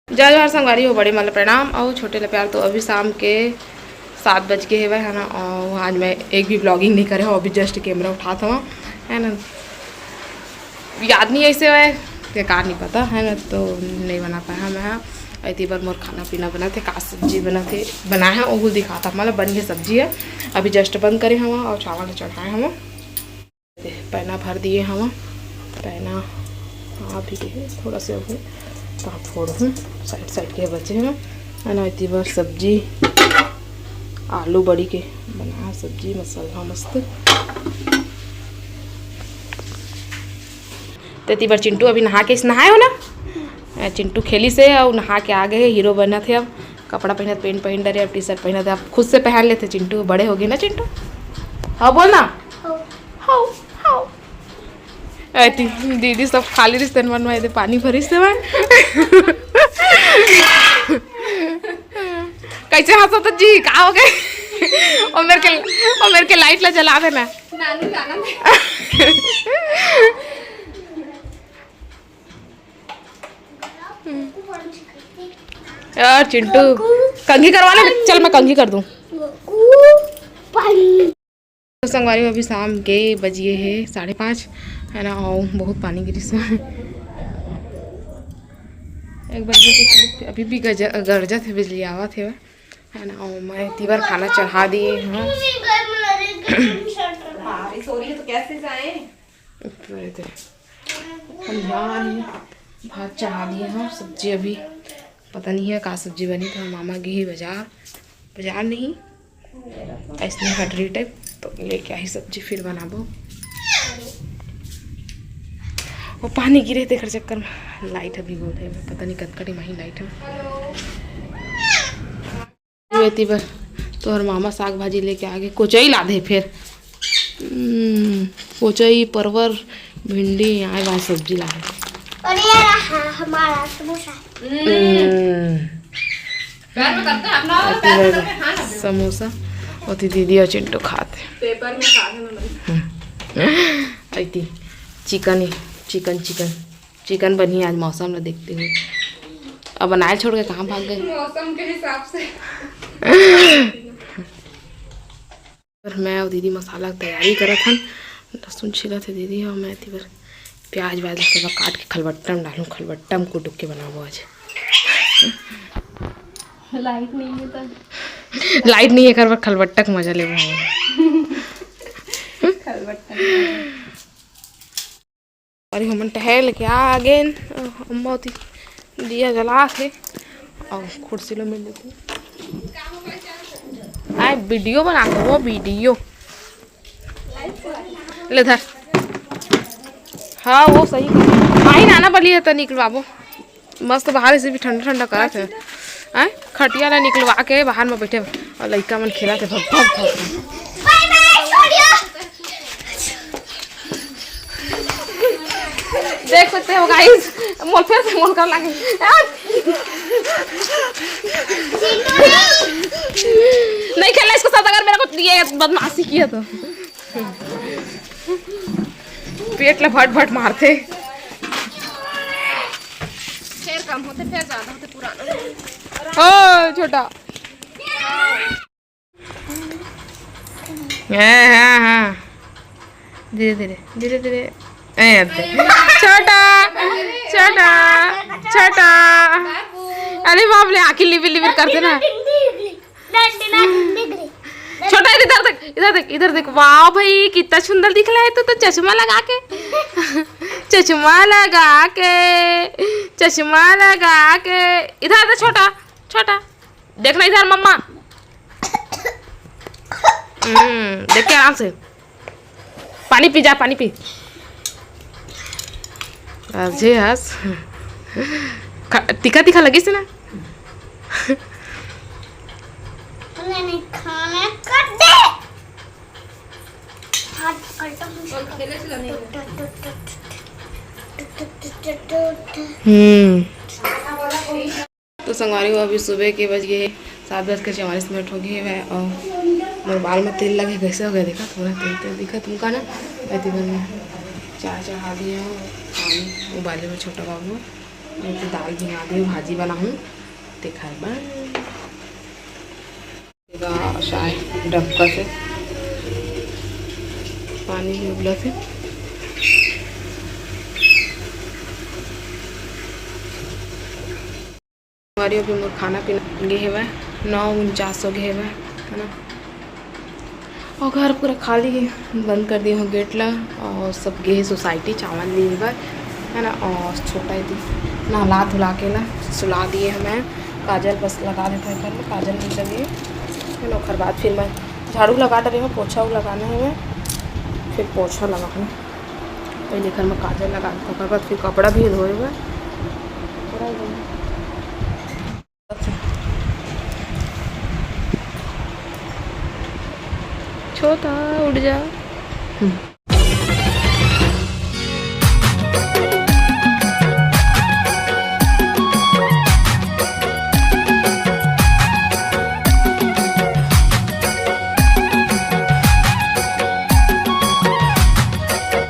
जय जोहार संगवारी हो, बड़े माला प्रणाम और छोटे ला प्यार। तो अभी शाम के 7 बज के है ना। और आज मैं एक भी ब्लॉगिंग नहीं करे हो, अभी जस्ट कैमरा उठा था है ना। याद नहीं ऐसे है बेकार नहीं पता है ना, तो नहीं बना पाया मैं। इतनी बार मोर खाना पीना बना थे, का सब्जी बना थे बनाए हैं वो दिखाता मतलब बन गई सब्जी है। अभी जस्ट बंद करे हम और चावल चढ़ाए हम, पैना भर दिए हम। पैना हाँ भी थोड़ा सा हो तो फोड़ हूँ, साइड साइड के बचे हैं ना। इतनी बार सब्जी आलू बड़ी के बना सब्जी मसाला मस्त। तो इतनी बार चिंटू अभी नहा के नहाए हो ना। चिंटू खेली से और नहा के आ गए, हीरो बना थे। अब कपड़ा पहना, पेंट पहन डरे, अब टी शर्ट पहना थे। अब खुद से पहन लेते, चिंटू बड़े हो गए ना चिंटू। हाँ बोल ना। हाँ हाँ दीदी सब खाली रिश्ते बनवाए थे, पानी भरी से कैसे हंसो तो जी कहा हो गए। और मेरे के लाइट ला जला देना। यार चिंटू कंघी करवा ले, चल मैं कंघी कर दूं। तो संगवारी अभी शाम के बजिए है 5:30 है ना। और बहुत पानी गिरी से एक बजे के अभी भी गरजा थे, बिजली आवा थे है ना। और मैं इतनी बार खाना चढ़ा दिए हाँ। भात चढ़ा दिए हाँ। सब्जी अभी पता नहीं है का सब्जी बनी, तो मामा गई बाजार नहीं ऐसे हटरी टाइप, तो लेके आई सब्जी फिर बनाबो। और पानी गिरे थे खर चक्कर में लाइट अभी गोल है, पता नहीं कटकटी माही लाइट है। बार तो हर मामा साग भाजी लेके आ गए, कोचई ला दे फिर कोचई परवर भिंडी आए वहाँ सब्जी ला दे। और यार हमारा समोसा समोसा और दीदी और चिंटू खाते पेपर में खाते। चिकन बनी आज मौसम में देखते हुए। अब बनाए छोड़ के कहाँ भाग गए मौसम के हिसाब से। मैं और दीदी मसाला की तैयारी करा था, लहसुन छिला थे दीदी और मैं थी प्याज व्याज काट के खलबट्टा में डालूँ, खलबट्टा में कुटुक के बनाबो आज। लाइट नहीं है तो लाइट नहीं है कर खलबट्टा का मजा ले और हम टहल के आ गए। अम्मा दिया जला के और कुर्सी लो मिल लेती आए वीडियो बनाते वो वीडियो ले धर। हाँ वो सही माही नाना बली है तो निकलवाबो मस्त बाहर से भी ठंडा ठंडा करा थे। आए खटिया ला निकलवा के बाहर में बैठे और लड़का मन खेला थे भग भग भग। देख सकते हो गाइस मोल फिर से मोल कर लगे नहीं खेलना इसके साथ, अगर मेरे को ये बदमाशी किया तो पेट ला भट भट मारते। फिर कम होते फिर ज्यादा होते पुराना ओ छोटा हाँ हाँ धीरे धीरे धीरे धीरे छोटा छोटा छोटा। अरे बाप रे आखिर लिबिर लिबिर करते ना। छोटा इधर देख इधर देख इधर देख। वाह भाई कितना सुंदर दिख रहा है तो चश्मा लगा के चश्मा लगा के चश्मा लगा के। इधर छोटा छोटा देखना इधर मम्मा। देख के आराम से पानी पी जा पानी पी। अजय हस तीखा तीखा लगी से ना। तो संगवारी हो अभी सुबह के बज गए 7:44 हो गए है और मेरे बाल में तेल लगे कैसे हो गया देखा, थोड़ा तेल तेल दिखा तुमका ना। ऐसे में चाय चढ़ा दिए पानी उबाले में छोटा बाबू तो दाल भिगा दी भाजी बनाऊँ दिखाए शायद डबका से पानी भी उबला से हमारे अभी मोर खाना पीना गे हुआ 9:49 हो गए हुआ है ना। और घर पूरा खाली है, बंद कर दिए हो गेट ला और सब गे सोसाइटी चावल लिए हुआ है ना। और छोटा ही नहला धुला के ला सुला दिए हमें, काजल बस लगा देते हैं घर में, काजल नहीं लगी है ना। बाद फिर मैं झाड़ू लगा रही हूँ, पोछा लगाना है मैं, फिर पोछा लगाऊँ पहले घर में काजल लगा देता हूँ, बाद फिर कपड़ा भी धोए हुआ छोटा उड़ जा।